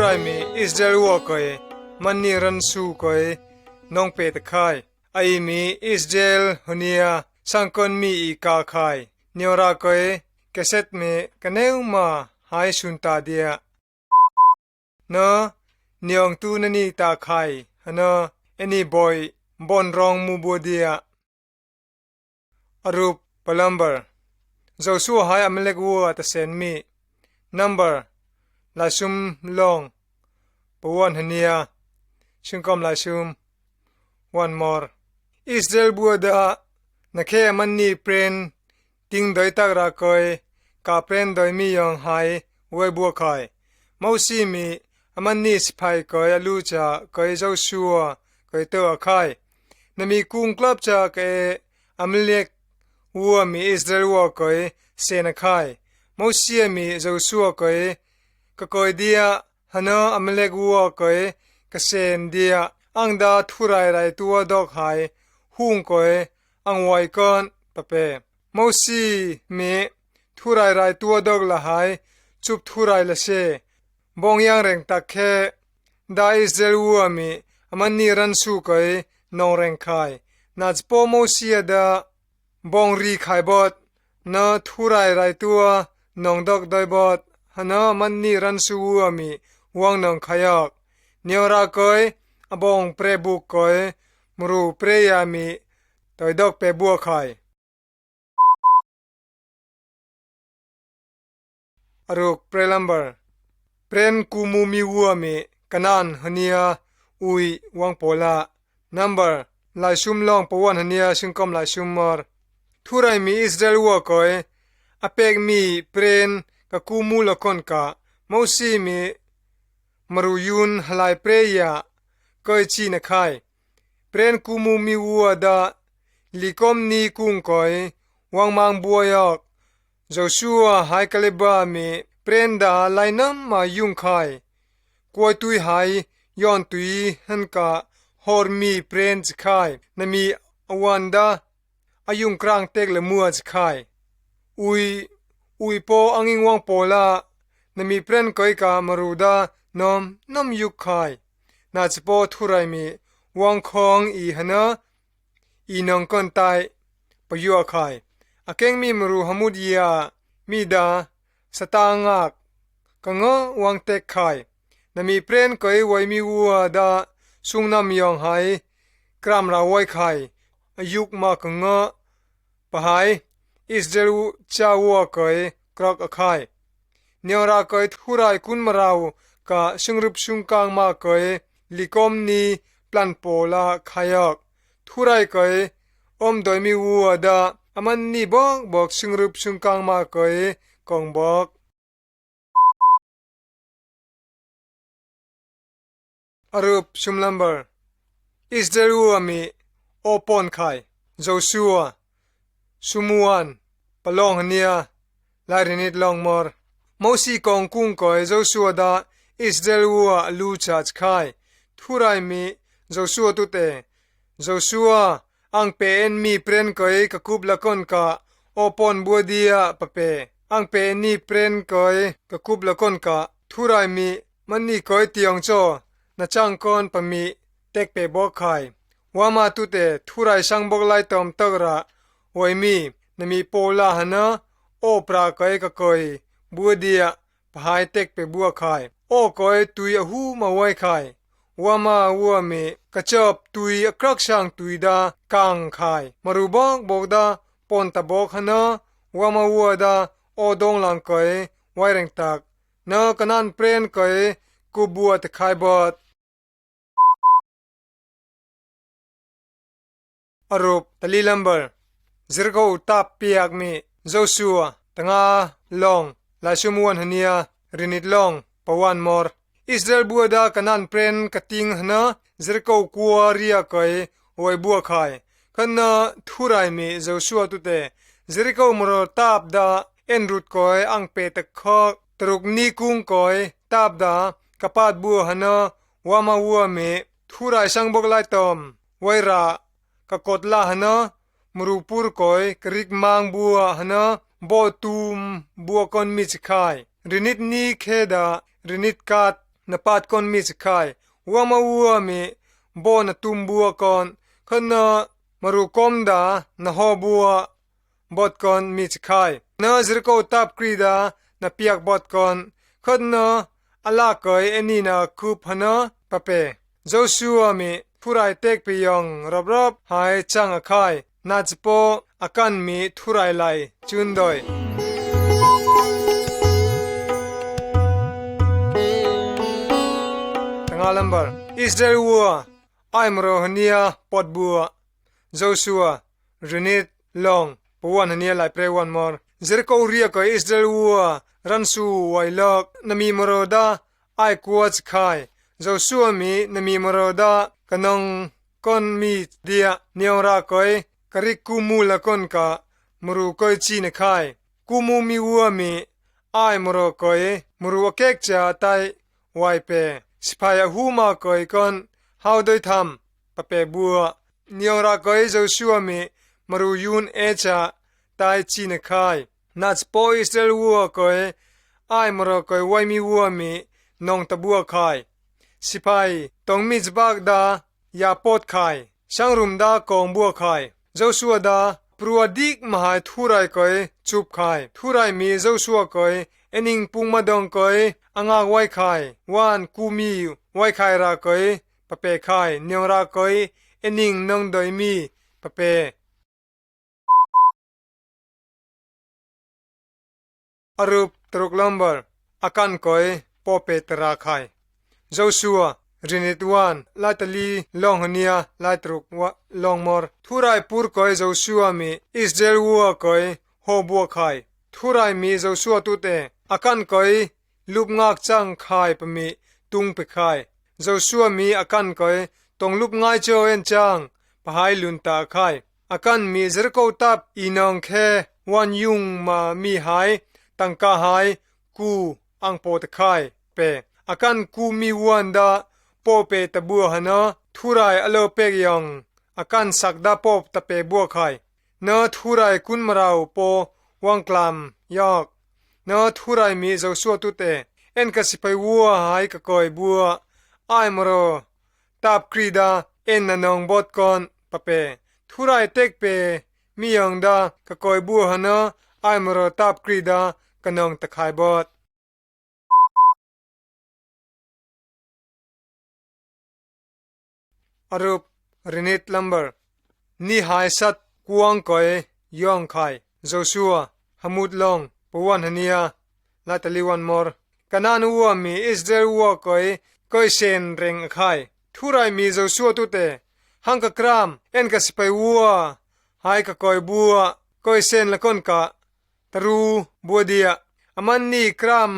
Thurai mi Israel wo koi manni ransu koi nong pe ta khai ai mi Israel hunia sangkon mi I ka khai niora koi keset me kaneu ma hai sunta dia na niong tu nani ta khai hana any boy bon rong mu bo dia arup palambar Joshua hai amalek wo ta sen mi number la sum long pawan hania singkom la sum one more Israel buada na khe manni pren ting doi tak ra koi ka pren doi mi yong hai we bu khai mausi mi amanni spai koi alu cha koi Joshua koi to khai na mi kung club cha ke amalek wo mi Israel wo koi sen khai mausi mi Joshua koi ka koi dia hana amalek wo koi ka sen dia angda thurai rai tua dok hai hung koi angwai kon pape mausi me thurai rai tua dok la hai chup thurai la se bong yang reng tak khe da Israel wo mi amanni ran su koi nong reng khai na chpo mausi da bong ri khai bot na thurai rai tua nong dok doi bot hana manni ran su wo mi wang nong khayak niora koi abong prebu koi muru preya mi toi dok pe bu khai aruk prelamber pren kumu mi wo mi kanan hania ui wang pola number lai sum long pawan hania singkom lai sum mor thurai mi Israel wo koi apek mi pren ka kumu lokon ka mausi mi maruyun halai preya koi chi na khai pren kumu mi wo da likom ni kung koi wang mang buayak Joshua hai kaleba mi pren da lainam ma yung khai koi tui hai yon tui han ka hor mi pren khai na mi awanda ayung krang tek le mua khai ui po anging wang pola na mi pren koi ka maruda nom yuk khai na chpo thurai mi wang khong I hana I nong kon tai payua khai akeng mi maru hamudia mi da satangak kanga wang tek khai na mi pren koi wai mi wa da sungnam yong hai kram ra wai khai ayuk ma kanga pahai Israel cha wa koi krok akhai niora koi thurai kun marau ka singrup sungkang ma koi likom ni plan pola khayak thurai koi doi mi wa da aman ni bok singrup sungkang ma koi kong bok arup sumlamber Israel wa mi opon khai Joshua sumuan palong hania larinit long mor mosi kong kung koi Joshua da Israel wa lu chach khai thurai mi Joshua tu te Joshua ang pen mi pren koi ka kup lakon ka opon buadia pape ang pen ni pren koi ka kup lakon ka thurai mi manni koi tiong cho na chang kon pami tek pe bok khai wama tu te thurai sang bok lai tom tagra wai mi na mi pola hana o pra koi ka koi buadia phai tek pe bua khai o koi tui a hu ma wai khai wama wa me kachop tui akrak sang tui da kang khai marubok bokda pon ta bok hana wama wa da o dong lang koi wai reng tak na kanan pren koi ku bua ta khai bot arup talilamber zirgo tap piak mi Joshua tanga long la sumuan hania rinit long pawan mor Israel buada kanan pren kating hana zirko kuaria kai oi bua khai kana thurai mi Joshua tu te zirko moro tap da enrut koi ang pe ta khok truk ni kung koi tap da kapat bua hana wama wa me thurai sang bok lai tom waira ka kotla hana murupur koi krik mang bua hana bo tum bua kon mi khai rinit ni kheda rinit kat na pat kon mi sikai wa ma wa mi bo na tum bua kon khana maru kom da na ho bua bot kon mi sikai na zirko tap krida na piak bot kon khana ala koi eni na kup hana pape Joshua mi thurai tek pi yong rob rob hai chang akai na chpo akan mi thurai lai chun doi tanga lambar Israel wa aimro hania pot bua Joshua runit long puan hania lai pre one more Jericho ria ko Israel wa ransu wailok nami moroda ai kuach khai Joshua mi nami moroda kanong kon mi dia niora koi karikumu la kon ka muru koi chi na khai kumu mi wa mi ai moro koi muru kek cha tai wai pe sipaya huma koi kon how doi tham pape bua niora koi Joshua mi muru yun e cha tai chi na khai nats po Israel wa koi ai moro koi wai mi wa mi nong tabua khai sipai tong mi jbak da ya pot khai sangrum da kong bua khai Joshua da pruadik mahai thurai koi chup khai thurai mi Joshua koi ening pung madong koi anga wai khai wan kumi wai khai ra koi pape khai nyong ra koi ening nong doi mi pape arup truk lambar akan koi pope tera khai Joshua rinituan laitali long hania laitruk wa long mor thurai pur koi Joshua mi Israel wa koi ho bua khai thurai mi Joshua tu te akan koi lup ngak chang khai pami tung pe khai Joshua mi akan koi tong lup ngai cho en chang pahai lun ta khai akan mi Jericho tap inong khe wan yung ma mi hai tangka hai ku ang po te khai pe akan ku mi wan da po pe tabua hana thurai alo pek yong akan sakda pop tape bua khai na thurai kun marau po wangklam yok na thurai mi Joshua tu te en ka sipai wua hai ka koi bua ai maro tap krida en na nong bot kon pape thurai tek pe mi yong da ka koi bua hana ai maro tap krida kanong takhai bot arup rinit lambar ni hai sat kuang koi yong khai Joshua hamut long puan hania latali one more kanan wa mi Israel wa koi sen reng khai thurai mi Joshua tu te hangka kram en ka sipai wa hai ka koi bua koi sen lakon ka taru buadia aman ni kram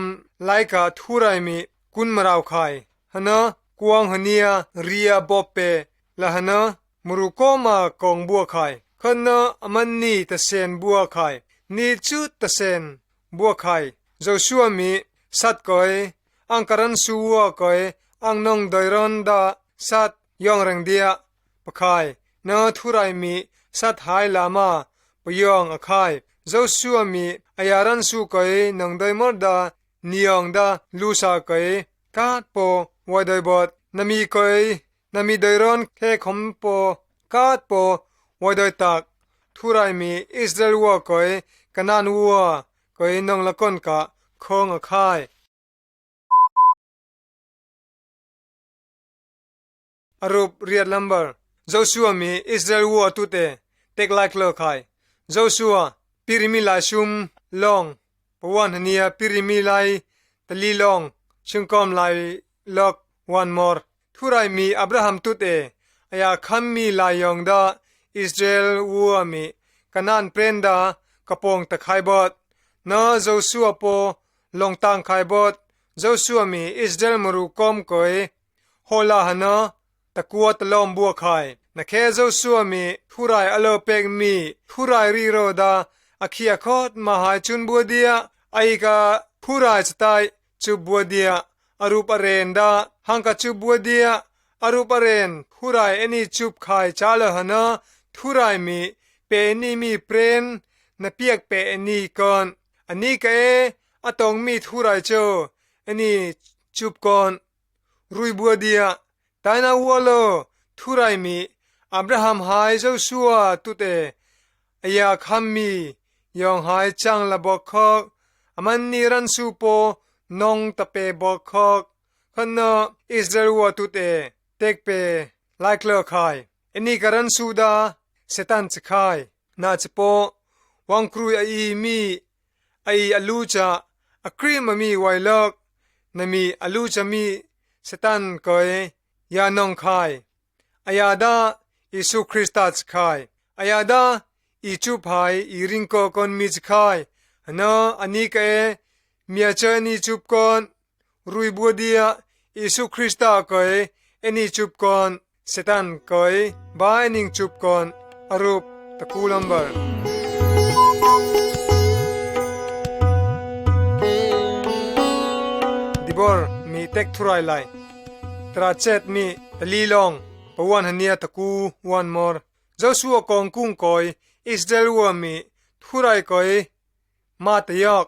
laika thurai mi kun marau khai hana kuang hania ria bope lahana murukoma kong bua khai khana aman ni ta sen bua khai ni chu ta sen bua khai Joshua mi sat koi angkaran suwa koi ang nong doiron da sat yong rang dia pakhai na thurai mi sat hai lama puyong akhai Joshua mi ayaran su koi nong doi mor da niong da lusa koi kat po wadoi bot nami koi nami doiron khe khom po kat po wadoi tak thurai mi Israel wa koi kanan wa koi nong lakon ka khong akhai arup riat lambar Joshua mi Israel wa tu te tek like lo khai Joshua pirimi lai shum long pawan hania pirimi lai tali long shungkom lai lok one more thurai mi Abraham tu te aya kham mi lai yong da Israel wa mi kanan prenda kapong ta khai bot na Joshua po long tang khai bot Joshua mi Israel maru kom koi hola hana takua talom bua khai na khe Joshua mi thurai alo pek mi thurai ri ro da akhia khot mahai chun bua dia ai ka thurai chatai chu bua dia arup aren da hangka chu bua dia arup aren thurai ani chup khai chala hana thurai mi pe ni mi pren na piak pe ani kon ani ka e atong mi thurai cho ani chup kon รุยบัวเดียตายนาวัวโลทุไรมีอับราฮัมหายเจ้าชัวตุเตอยากฮัมมียองหายจังละบอกคอกอมันนิรันสุโปนองตะเปบอกคอกขันนาอิสราเอลวัวตุเตเต็กเปไลเคลคายอันนี้การันสุดาเซตันจะคายนาจะโปวังครุยอีมีไออลูจาอครีมมีไวลอกนมีอลูจามีเซตันก็ยานองคายอายาดาอิสุคริสต์จะคายอายาดาอีจูพายอีริงโกกอนมีจะคายนะอันนี้ก็มีอาจารย์นี่จูบก่อนรุยบัวเดียอิสุคริสต์ก็เอนี่จูบก่อนเซตันก็บายนิงจูบก่อนอรูปตะกูลัมเบอร์ดิบอร์มีเต็กทุไรไลตราเจ็ดมีตะลีลองปวันหันเนียตะกูวันมอร์เจ้าสัวกองกุ้งก็อิสราเอลวัวมีทุไรก็มาตยอก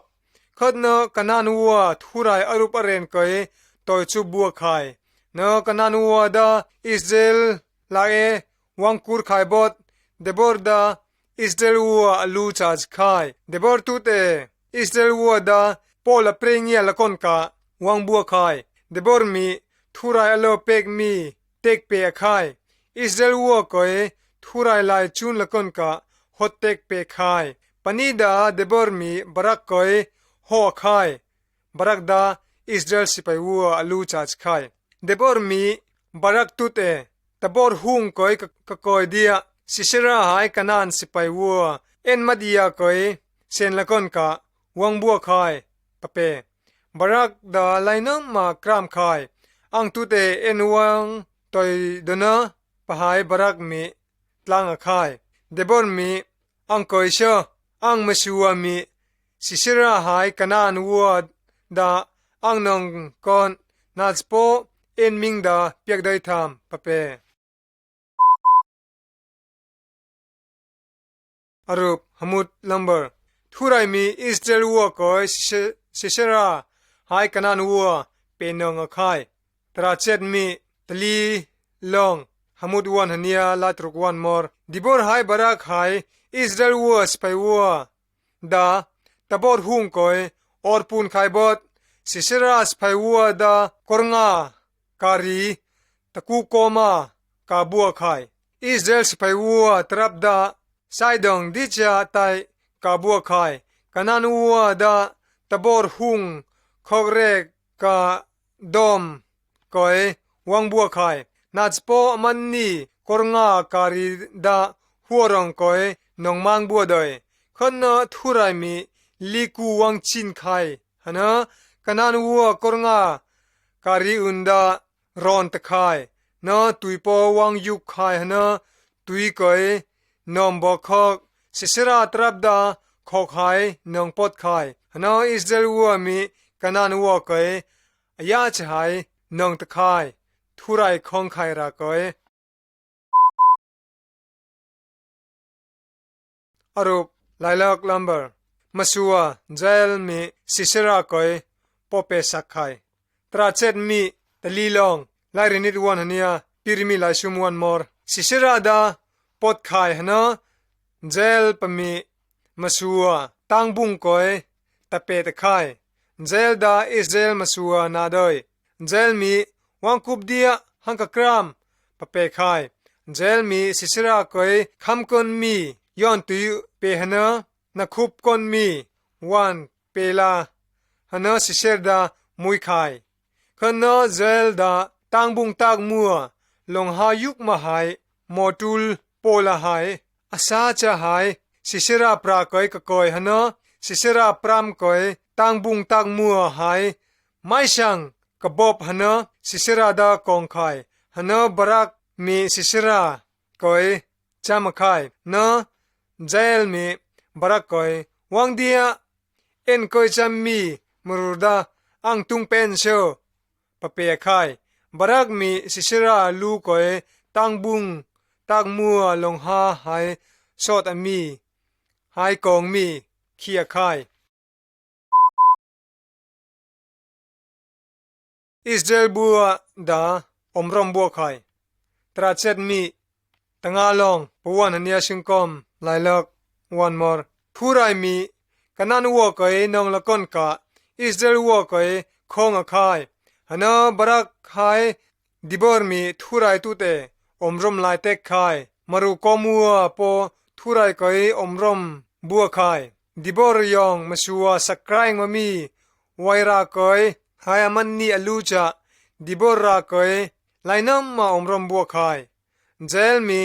ขดเนกันนันวัวทุไรอรูปเรนก็ต่อยจูบบัวขายเนกันนันวัวดาอิสราเอลลาวังคูร์ขายบดเดบอร์ดาอิสราเอลวัวลูชาจขายเดบอร์ตุเตอิสราเอลวัวดาปอลเปรงเยละคนกะวังบัวขายเดบอร์มีทุไรอโลเปกมีเต็กเปียขายอิสราเอลวัวก็ทุไรลายจุนละคนกะฮอตเต็กเปียขายปนิดาเดบอร์มีบรักก็ห่อขายบรักดาอิสราเอลสิไปวัวลูชาจขายเดบอร์มีบรักตุเตตบอร์หุงก็ก็เดียสิชราหายกันนันสิไปวัวเอ็นมาเดียก็เซนละคนกะวังบัวขายปะเปบรักดาไลนมากรามขายอังตุเตเอ็นวังตอยดนะปะหายบรักมีตลังขายเดบอร์มีอังก็เชอังมาชัวมีสิชราหายกันนันวัวดาอังนองก่อนนาจโปเอ็นมิงดาเปียกได้ทำปะเปอรูปหมุดลัมเบอร์ทุไรมีอิสราเอลวัวก็สิชราหายกันนันวัวเป็นนองขายตราเจ็ดมีตลีลองหมุดวันหันยาลาตรุกวันมอร์ดิบอร์หายบรักหายอิสราเอลวัวสไปวัวดาตบอร์หุงก็ออร์ปูนขายบดสิชราสไปวัวดากอร์งาการีตะกูโกมากาบัวขายอิสราเอลสไปวัวตรับดาไซดองดิจาไตกาบัวขายกันนันวัวดาตบอร์หุงคอกเรกกาดอมก็วังบัวขายนาจโปมันนี่กอร์งาการีดาหัวรองก็นองมังบัวดอยคนนทุไรมีลิกูวังชินขายฮะนะกันนันวัวกอร์งาการีอุนดารอนตะขายนะตุยปอวังยุคขายฮะนะตุยก็นอมบอกคอกสิสราตรับดาขอกขายนองปดขายฮะนะอิสราเอลวัวมีกันนันวัวก็อยากจะหายนองตะขายทุไรของขายรักก็อรูปไลลักลัมเบอร์มาสัวเจลมีสิสราก็ปอเปสักขายตราเจ็ดมีตะลีลองไลรินิดวันหันยาปิริมีไลชุมวันมอร์สิสราดาปดขายฮะนะเจลปมีมาสัวตังบุงก็ตะเปตะขายเจลดาอิสราเอลมาสัวนาดอยเจลมีวังคุบเดียหังกะกรามปะเปขายเจลมีสิสราก็คำคนมีย้อนตุยเปหนะนักคุบคนมีวันเปลาฮนะสิเชรดามุยขายขณะเจลดาตังบุงตากมัวลงหายุกมาหายมอตูลโปลาหายอาซาจะหายสิเชราปรากอยกะกอยฮนะสิเชราปรามกอยตังบุงตากมัวหายไม่ช่างกบอบฮนะสิเชราดากองขายฮนะบรักมีสิเชราก็จามขายนะเจลมีบรักก็วังเดียเอ็นก็จำมีมรุดาอังตุงเป็นเชอปะเปียขายบรักมีสิเชราลูก็ตังบุงตักมัวลงหาหายสอดมีหายกองมีเคียขาย อิสราเอลบัวดาอมรมบัวไข่ตราเช็ดมีตั้งอาลองปวันหันยาชิงกอมไลลักวันมอร์ผู้ไรมีกันนันวัวก็เอนองละก้นกะอิสราเอลวัวก็เอคงอาคายฮันบรักไฮดิบอร์มีทุไรตุเตอมรมไลเตกไข่มารุกอมัวปอทุไรก็เออมรมบัวไข่ดิบอร์ยองมาชัวสักไกรงมามีไวรักก็เอไฮมันนี่อลูจาดิบอร์รักก็เอไลนัมมาอมรมบัวไข่เจลมี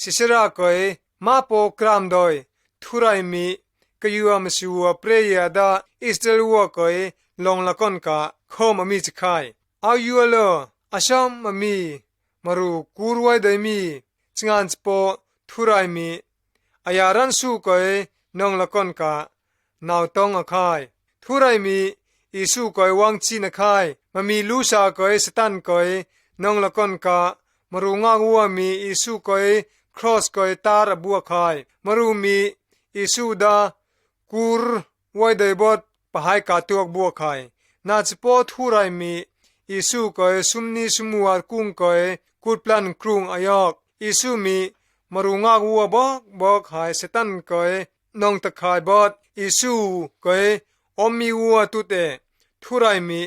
สิชราก็เอมาปอกรามดอยทุไรมีก็อยู่มาชัวเปรยาดาอิสราเอลวัวก็เอลงละก้นกะโคมามีจะไข่เอาอยู่ละอาชามมามีมารูกูรวยได้มีจงานสปอทุไรมีอายารันสู้ก็เอนองละก้นกะนาวตองอาคายทุไรมีอิสุก็เอวังจีนะคายมามีลูชาก็เอสตันก็เอนองละก้นกะมารูงากัวมีอิสุก็เอครอสก็เอตาระบัวคายมารูมีอิสุดากูรไว้ได้บดปะให้กาตัวบัวคายนาสปอทุไรมีอิสุก็เอสุมนีสุมัวกุ้งก็เอกุดพลันครุงอายอกอิสุมีมารุงากัวบอกหายสตันก็เอนองตะคายบอดอิสุก็เออมมีวัวตุเตทุไรมี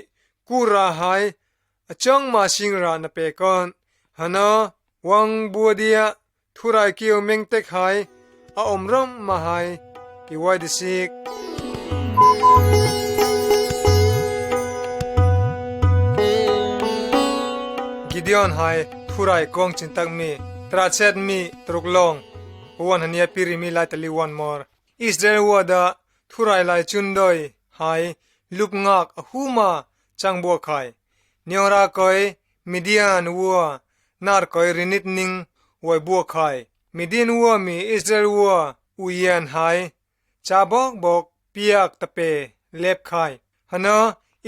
กูราหายจังมาสิงรานะเปกอนหนาวังบัวเดียทุไรเกียวเมงเตกหายอาอมรมมาหายกิไวดิสิกกิเดียนหายทุไรกองจินตักมีตราเชดมีตรุกลงปวันหันยาปิริมีไลตลีวันมอร์อิสราเอลวัวดาทุไรไลจุนดอยหายลุบงักหูมาจังบัวไข่เนียราคอยมิเดียนวัวนารคอยรินิดนิงไว้บัวไข่มิเดียนวัวมีอิสราเอลวัวอุยานหายจาบอกเปียกตะเปเล็บไข่ฮนะ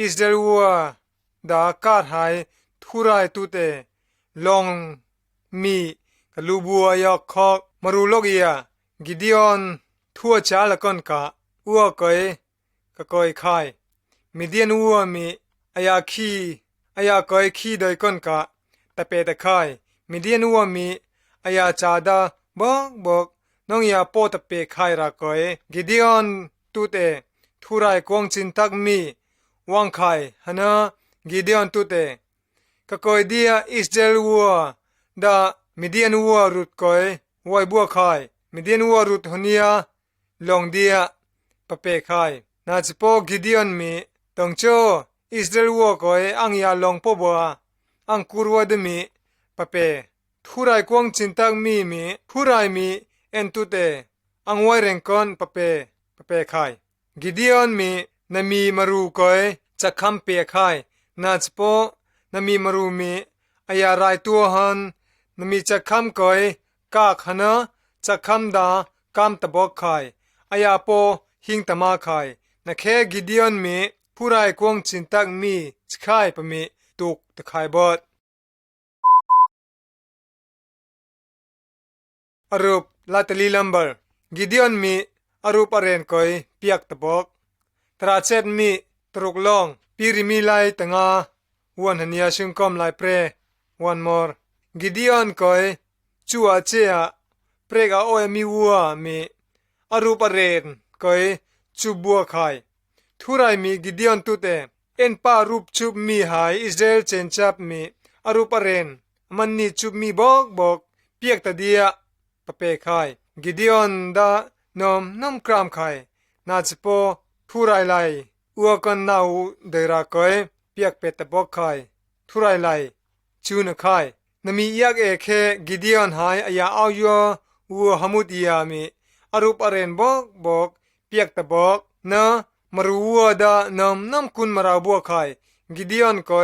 อิสราเอลวัวดากาดหายทุไรตุเตลองมีกลูบัวยอกคอกมารูโลกเอียกิเดียนทั่วจาละก้นกะอัวกอยกะกอยไข่มิเดียนวัวมีอายากอยขี้โดยก้นกะตะเปตะไข่มิเดียนวัวมีอายาจาดาบอกน้องยาโปตะเปไข่ระกอยกิเดียนตุเตทุไรกวงจินตักมีวังไข่ฮนะกิเดียนตุเตกะกอยเดียอิสราเอลวัวดามิเดียนวัวรุดกอยไว้บัวไข่มิเดียนวัวรุดหนียลงเดียปะเปไข่นาจโปกิเดียนมีตงโจอิสราเอลวัวกอยอังยาลงปบัวอังกุรวดมีปะเปทุไรกวงจินตักมีทุไรมีเอ็นตุเตอังไว้เร่งก่อนปะเปไข่กิเดียนมีนามีมารูกอยจะคำเปียไข่นาจโปนามีมารูมีอายารายตัวหันนามีจะคำกอยกากหนะจะคำดากำตะบอกไข่อายาโปหิงตะมาไข่นักแค่กิเดียนมีผู้ไรกวงจินตักมีจะไข่ปะมีตุกตะไข่บอดอรูปลาตลีลัมเบอร์กิเดียนมีอรูปอเรนกอยเปียกตะบอกตราเชดมีตรุกลองปีริมีไลตังอาวันหันยาชิงคอมไลเปรวันมอร์กิเดียนกอยจัวเจียเปรกาโอเอมีวัวมีอรูปอเรนกอยจูบัวไข่ทุไรมีกิเดียนตุเตเอ็นปารูปชุบมีหายอิสราเอลเชนจับมีอรูปอเรนมันนี่ชุบมีบอกเปียกตะเดียปะเปไข่กิเดียนดานมกรามไข่นาจโปทุไรไลอัวกันนาวเดรากอยเปียกเป็ดตะบอกไข่ทุไรไลจูนไข่นมีอยากเคกิเดียนหายอายาเอายัววัวหมุดยามีอรูปอเรนบอกเปียกตะบอกนะมารูวัวดานำคุณมาราบัวไข่กิเดียนก็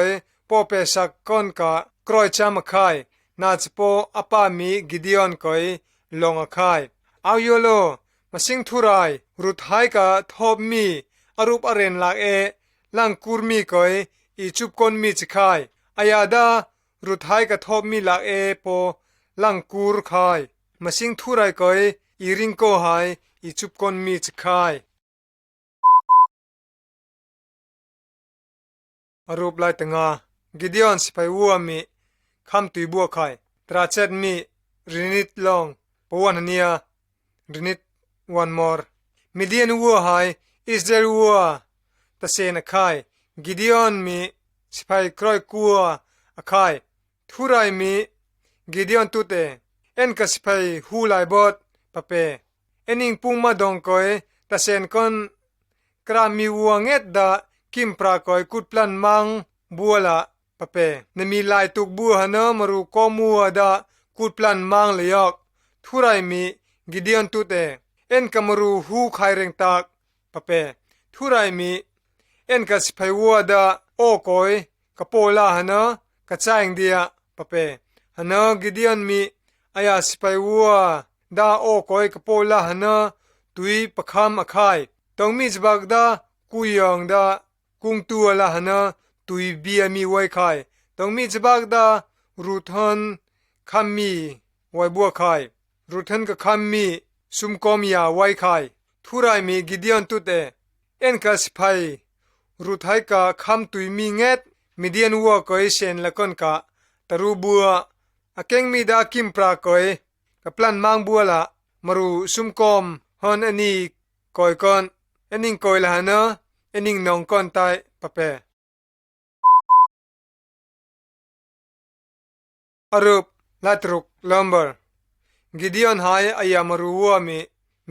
ปอเปสักก้อนกะกรอยจามไข่นาจโปอปามีกิเดียนก็ลงไข่เอายัวโลมาสิงทุไรรุดหายกะทอบมีอรูปอเรนลากลังกูรมีก็อีจุบก้นมีจะไข่อายาดารุดหายกะทอบมีลากปอลังกูรไข่มาสิงทุไรก็อีริงโกหายอีจุบก้นมีจะไข่อรูปไลตังอา กิเดียนสิไปวัวมีคำตุยบัวไข่ตราเจ็ดมีรินิตลองปวันเนียรินิตวันมอร์มิเดียนวัวไฮอิสราเอลวัวตะเซนไข่กิเดียนมีสิไปครอยกัวไข่ทุไรมีกิเดียนตุเตเอ็นก็สิไปฮูไลบอดปะเปเอ็นิงปุงมาดองกอยตะเซนคนกรามีวัวเงดดากิมปรากอยกุดพลันมังบัวละปะเปนมีลายตุกบัวหนะมารูกอมัวดากุดพลันมังเลยอกทุไรมีกิเดียนตุเตเอ็นก็มารูฮูไคเรงตากปะเปทุไรมีเอ็นก็สิไปวัวดาโอกอยกะโปลาหนะกะจายงเดียปะเปหนะกิเดียนมีอายาสิไปวัวดาโอกอยกะโปลาหนะตุยปะคำอคายต้องมีจบักดากุยองดากุงตัวละหนะตุยเบียมีไว้ไข่ต้องมีจบักดารูทันคำมีไว้บัวไข่รูทันกับคำมีสุมกอมยาไว้ไข่ทุไรมีกิเดียนตุเตเอ็นกัสไพรูไทยกะคำตุยมีเงดมีเดียนวัวก็เอเชนละคนกะตรูบัวอาเก่งมีดากิมปรากอยกับพลันมังบัวละมารูสุมกอมฮอนอันนี้ก่อยก่อนอันนิงก่อยละนะอันนิงนองก่อนตายปะเปอารุปลาตรุกลัมเบอร์กิเดียนหายอายามารูวัว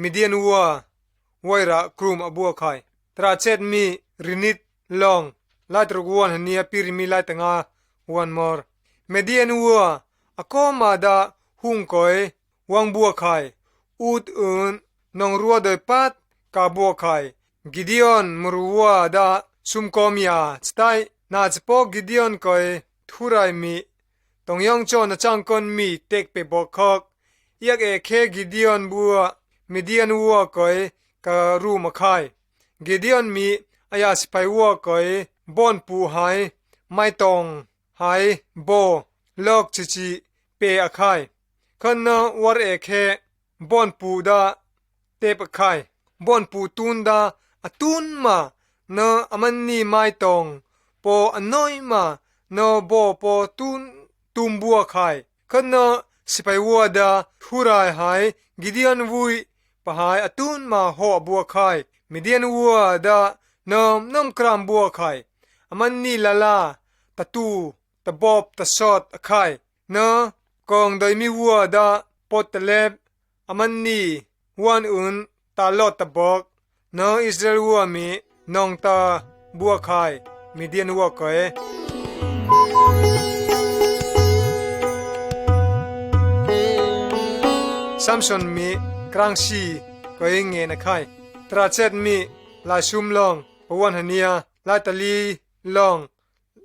มีเดียนวัวไวระครุมอบัวไข่ตราเช็ดมีรินิตลองลาตรุกวัวหันเนียปิริมีลายตังาวันมอร์เมเดียนวัวอากอมาดาหุงก่อยวังบัวไข่อูดอื่นนองรัวโดยปัดกาบัวไข่กิเดียนมรัวดาสุมกอมยาสไตนาจปอกิเดียนก่อยทุไรมีต้องยองโจนจังคนมีเต็กไปบอกคอกอยากเคกิเดียนบัวมีเดียนวัวก่อยกะรูมาไข่กิเดียนมีอายาสไปวัวก่อยบอนปูหายไม่ตองหายโบลอกจิเปอไข่คันนวรเคบอนปูดาเตปไข่บอนปูตุนดาอตุนมาเนอมันนี่ไม่ตองปออนน้อยมาเนอโบปอตุมบัวไข่คันนสิไปวัวดาทุรายหายกิเดียนวุยปะหายอตุนมาห่อบัวไข่มิเดียนวัวดาน้ำกรามบัวไข่มันนี่ละลาตะตูตะบอบตะสอดไข่เนอกองโดยมีวัวดาปอตะเล็บมันนี่วันอื่นตาลอดตะบอกเนออิสราเอลวัวมีนองตาบัวไข่มิเดียนวัวก่อยซัมซอนมีกลางชีก็เองเงนะไข่ตราเจ็ดมีลายชุมลองปวันหันเนียลายตะลีลอง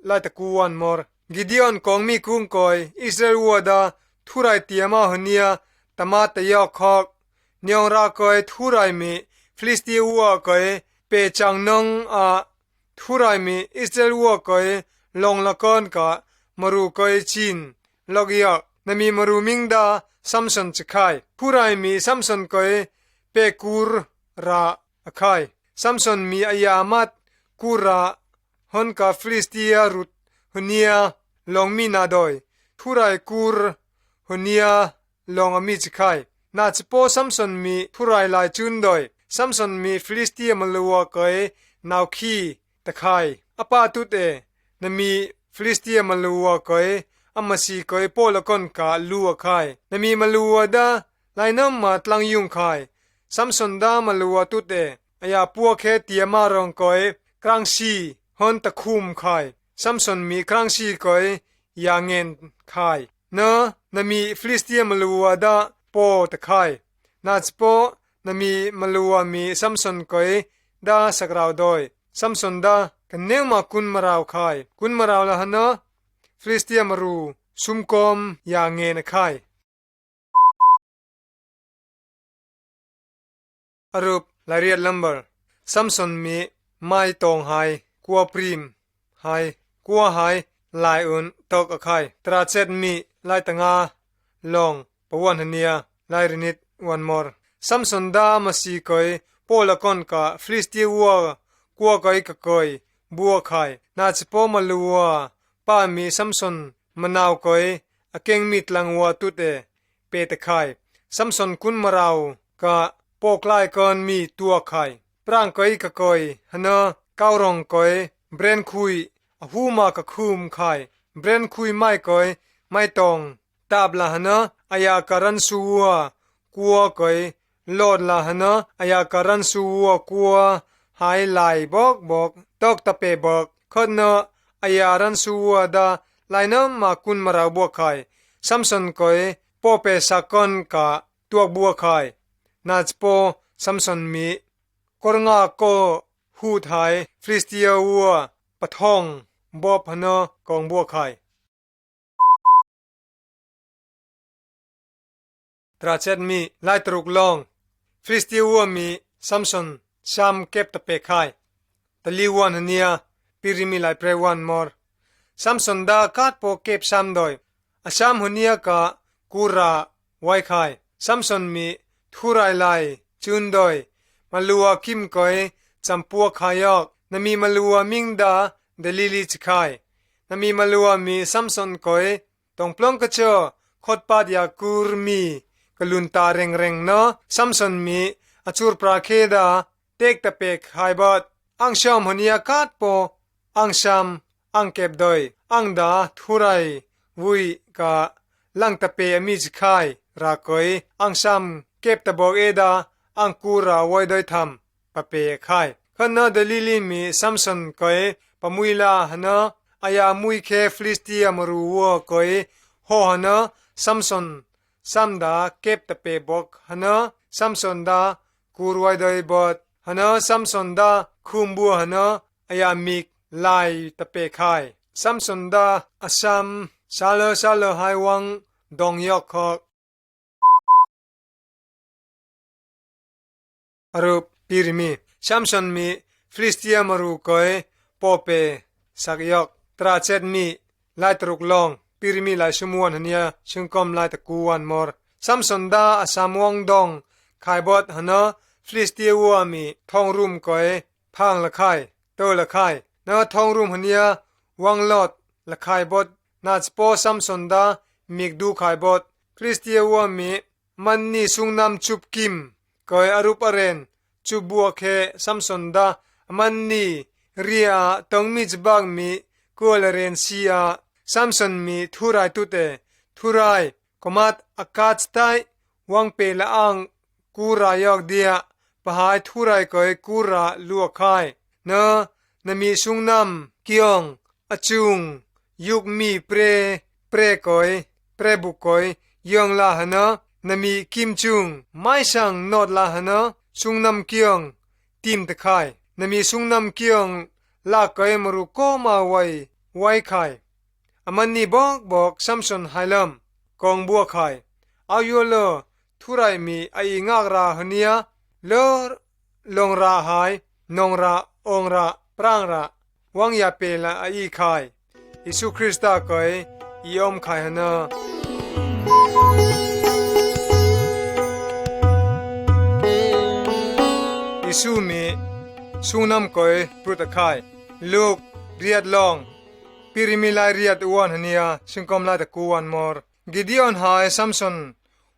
ลายตะกวนมอร์กิเดียนกองมีกุ้งก่อยอิสราเอลวัวดาทุไรเตียมาหันเนียตะมาตะยอกคอกเนียงรากอยทุไรมีฟิลิสเตียวัวก่อยเปจังนงทุไรมีอิสราเอลวัวก่อยลองละก่อนกะมารูก่อยจีนลอกยอกนมีมารูมิงดาซัมซอนจะไข่ผู้ไรมีซัมซอนก่อยเปกูรราไข่ซัมซอนมีอายามัดกูราฮอนกาฟิลิสเตียรุดฮเนียลองมีนาดอยผู้ไรกูรฮเนียลองมีจะไข่นาจโปซัมซอนมีผู้ไรลายจุนดอยซัมซอนมีฟิลิสเตียมาลัวก่อยนาวขี้ตะไข่อปาตุเตนมีฟิลิสเตียมาลัวก่อยอามาซีก่อยโปละก่อนกาลัวไข่นมีมาลัวดาลายน้ำมาตลังยุงไข่ซัมซอนดามาลัวตุเตอายาปัวเคเตียมารองก่อยครั้งชีฮอนตะคุมไข่ซัมซอนมีครั้งชีก่อยยาเงินไข่เนมีฟิลิสเตียมาลัวดาโปตะไข่นาจโปนมีมาลัวมีซัมซอนก่อยดาสักราวดอยซัมซอนดากันเนมากุนมาราวไข่กุนมาราวละหนะฟิลิสเตียมารูซุมกอมยาเงินไข่อรูปลายเรียดลัมเบอร์ซัมซอนมีไม่ตองหายกัวพรีมหายกัวหายลายอื่นตกไข่ตราเจ็ดมีลายตังาลองปวันหันเนียลายรินิตวันมอร์ซัมซอนดามาซีก่อยโปละก่อนกะฟิลิสเตียวัวกัวก่อยกะก่อยบัวไข่นาจโปมาลัว ป้ามีซัมซอนมะนาวก้อยอเก่งมีตลังวัวตุเตเปตะไข่ซัมซอนกุนมะราวกะปอกลายก่อนมีตัวไข่ปรางก้อยกะก้อยฮะนะก้าวรองก้อยเบรนคุยหูมากะคุมไข่เบรนคุยไม่ก้อยไม่ตองตาบละฮะนะอายาการันซัวกัวก้อยโลดละฮะนะอายาการันซัวกัวหายไหลบอกตอกตะเปบอกคดนะอายารันซัวดาไลนะมากุนมะราวบัวไข่ซัมซอนก้อยปอเปสักอนกะตัวบัวไข่นาจปอซัมซอนมีกรงาโกหูไทยฟริสเตียวัวปะทองบอบฮะนะกองบัวไข่ตราเจ็ดมีไลตรุกลองฟริสเตียวัวมีซัมซอนชามเก็บตะเปไข่ตะลีวันฮะเนียปิริมีไลเปรวันมอร์ซัมซอนดาคาดปอเก็บซ้ำดอยอาชามฮะเนียกะกูราไว้ไข่ซัมซอนมีทุไรไลจุนดอยมาลัวคิมก้อยจำปัวขายอกนมีมาลัวมิงดาเดลิลิจไข่นมีมาลัวมีซัมซอนก้อยต้องปลงกระเจอขดปาดยากูรมีกลุนตาเร่งเนาะซัมซอนมีอจูรปราเคดาเต็กตะเปกไฮบัดอังชามฮเนียคาดปออังชามอังเก็บดอยอังดาทุไรวุยกะลังตะเปอมิจไข่รากอยอังชามเก็บตะบอกเอดาอังกูราไว้ดอยทำปะเปไข่ขณะเดลิลิมีซัมซอนก้อยปะมุยลาฮนะอายามุยเคฟลิสเตียมรูวัวก้อยโฮฮนะซัมซอนซัมดาเก็บตะเปบอกฮนะซัมซอนดากูรไว้ดอยบดฮนะซัมซอนดาคุมบัวฮนะอายามิกไลตะเปไข่ซัมซอนดาอาซัมชาเลไฮวังดองยอกคอกอรูปปิรมีซัมซอนมีฟลิสเตียมารูก้อยปอเปสักยอกตราเจ็ดมีไลตรุกลองปิรมีไลชุมวนฮเนียชุงกอมไลตะกูวันมอร์ซัมซอนดาอาซามวงดองขายบดฮนะฟลิสเตียวัวมีทองรุมก้อยพังละไข่โตละไข่นาทองรุมฮเนียวังลอดละไข่บดนาจปอซัมซอนดามีกดูไข่บดฟลิสเตียวัวมีมันนี่สุงนำชุบกิมก้อยอรูปอเรนจูบัวเคซัมซอนดามันนี่เรียตองมิจบางมีกัวลเรนเซียซัมซอนมีทุไรตุเตทุไรกมัดอากาศไตวังเปละอังกูรายอกเดียปหายทุไรก้อยกูราลัวไข่เนมีสุงนำกิยองอจุงยุกมีเปรก้อยเปรบุก้อยยองลาหนะมีคิมจุงไม่ช่างนอดลาหนะสุงนำเกียงทีมตะไคร่มีสุงนำเกียงลากไกมรุโกมาไว้ไข่มันนี่บอกซัมซอนไฮลัมกองบัวไข่อายุเลอทุไรมีไองากราหเนียเลอลงราหายนองราองราปรางราวังยาเปละไอไข่อิสุคริสตาไกยอมไข่หนะอิสุมีสุนำก้อยปรุตะไข่ลูกเรียดลองปิริมิลายเรียดอวนหเนียซึ่งกำลังตะกูวันมอร์กิดีออนหายซัมซอน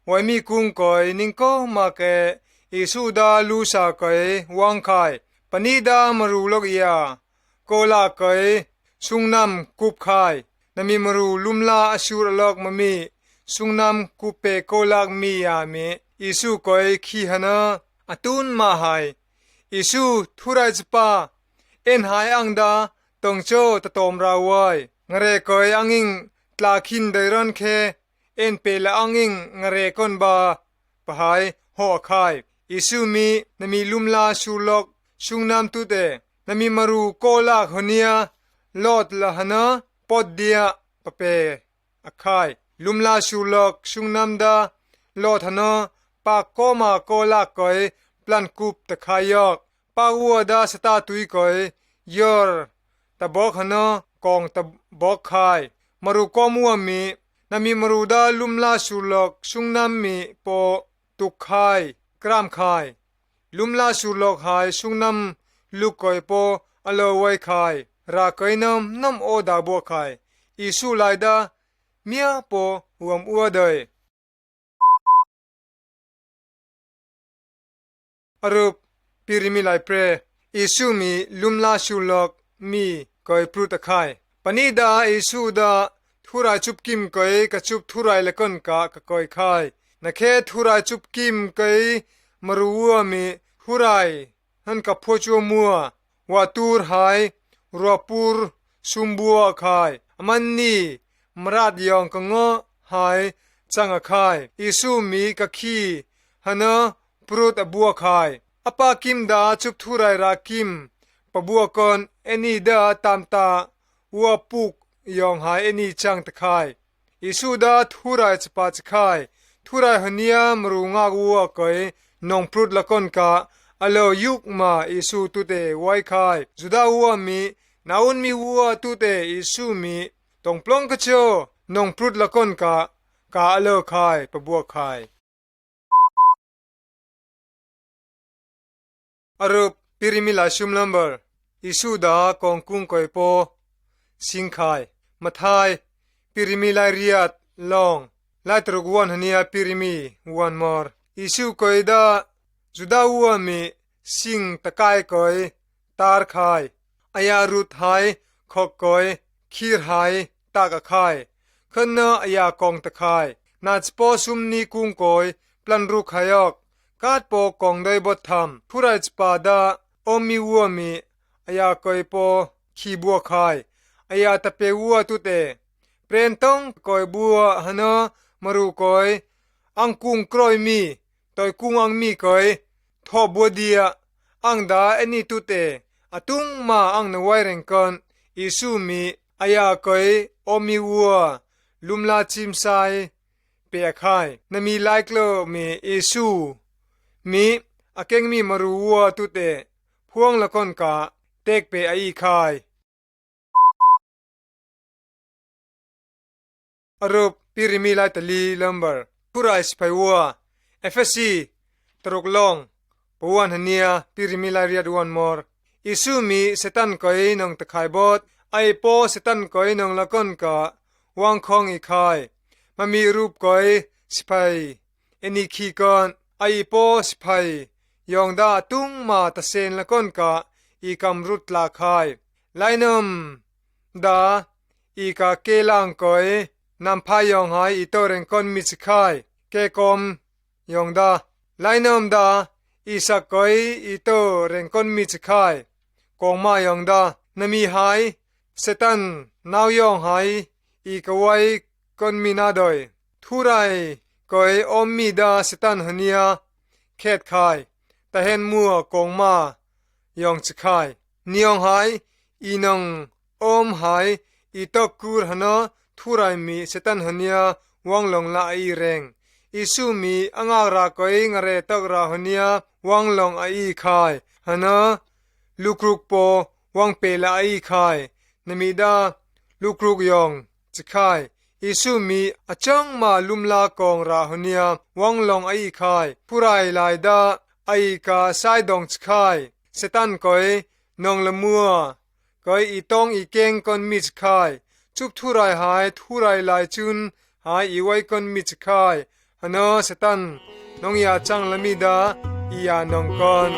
ไว้มีกุ้งก้อยนิงโกมาเกอิสุดาลูซาก้อยวังไข่ปนิดามรูลกเอียโกลาก้อยสุงนำกุบไข่มีมรูลุมลาอสูรลอกมมีสุงนำกุเปโกลากมียามีอิสุก้อยขีหนาอตุนมาหายอิสุทุไรจปาเอ็นหายอังดาตงโจตะตอมราวายงเรกอยอังอิงตลาคินไดรอนเคเอ็นเปลอังอิงงเรกอนบาปหายหอคายอิสุมีลุมลาชูลอกชุงนำตุเตมีมารูโกลากหเนียลอดละหนะปอดเดียปะเปอคายลุมลาชูลอกชุงนำดาลอดหนะปากโกมาโกลากก้อยปลันกุบตะขายอกปาวัวดาสตาตุยก้อยยอร์ตะบอกหนะกองตะบอกขายมารูกอมัวมีมีมารูดาลุมลาชูลอกชุงนำมีปอตุกขายกรามขายลุมลาชูลอกหายชุงนำลูกก้อยปออโลไว้ขายรากอยน้ำโอดาบัวขาย อีสูไลดาเมียโปหวมอัวเดยอรูปปิริมิไลเปรอีสูมีลุมลาชูลอกมีกอยปรุตะไคปนิดาอีสูดาทุรายจุบกิมกอยกะจุบทุรายละกอนกะกอยไคนะเคทุรายจุบกิมกอยมรัวมีทุรายหันกับพจัวมัววาตูรหายรัวปูรซุมบัวไคมันนี่มราดยองกงอหายจังไคอีสูมีกะคีหนะปรุตบัวไคอปากิมดาจุบทุรายรากิมปะบัวกอนเอนีดาตามตาวัวปุกยองหายเอนีจังตะไคอีสูดาทุรายจปาจไคทุรายหเนียมรูงากวัวกอยนองปรุดละกอนกะอโลยุกมาอีสูตุเตไว้ไคจุดาวัวมีนาอุนมีวัวตุเตอีสูมีตองปลงกะโชนองปรุดละกอนกะกาอโลไคปะบัวไคอรูปปิริมิลาชุมลัมเบอร์อิสุดากองกุงกอยโปสิงไคมาทายปิริมิลาเรียดลองลาตรุกวันหเนียปิริมีวันมอร์อิสุกอยดาจุดาวัวมีสิงตะไคกอยตาร์ไคอายารุดไฮขอกกอยคีร์ไฮตากะไคขันนาอายากองตะไคนาจปอซุมนีกุงกอยปลันรุขายอกกาดโปกองได้บทธรรมผู้ไรจปาดาอมมีวัวมีอายากอยโปขีบัวไคอายาตะเปวัวตุเตเปรนตองกอยบัวหนะมรุกอยอังกุงกรอยมีตอยกุงอังมีกอยทอบัวเดียอังดาเอนีตุเตอตุงมาอังนไวเรงกันอิสุมีอายากอยอมมีวัวลุมลาจิมไซเปียไคนมีไลกโลมีอิสุมีอาเกงมีมารัวตุเตพวงละคนกะเตกเปไอคายอรูปปิริมิไลตลีลัมเบอร์ผู้ไรสไปวัวเอฟซีตรกลองปวันหเนียปิริมิไลเรียดวันมอร์อิสุมีเซตันกอยนองตะไคบอดไอโปเซตันกอยนองละคนกะวางคองอีคายมามีรูปกอยสไปเอนิคีกอนไอโปสไปยองดาตุงมาตะเซนละก้นกะอีกำรุดลาคายไลนมดาอีกาเกลังกอยนำพายองหายอีโตเรงก้นมิสคายเกกอมยองดาไลนมดาอีสักกอยอีโตเรงก้นมิสคายกองมายองดานมีหายเซตันนาวยองหายอีกไว้ก้นมีนาดอยทุไรกอยอมมีดาสตันหเนียเขตไข่แต่เห็นมัวกองมายองจะไข่นิยองหายอีนองอมหายอีตอกกูรหนะทุไรมีสตันหเนียวังลงละอีเรงอิสุมีอังอารากอยงเรตกราหเนียวังลงอีไข่หนะลูกรุกโปวังเปละอีไข่นมิดาลูกรุกยองจะไข่อิสุมีอาจังมาลุมลากองราหเนียวังลงไอคายผู้ไรลายดาไอกาไซดองชคายเซตันกอยนองละมัวกอยอีตองอีเกงกอนมิชคายจุบทุไรหายทุไรลายจุนหายอีไว้กอนมิชคายฮะเนอเซตันนองยาจังละมิดาอียานองกอน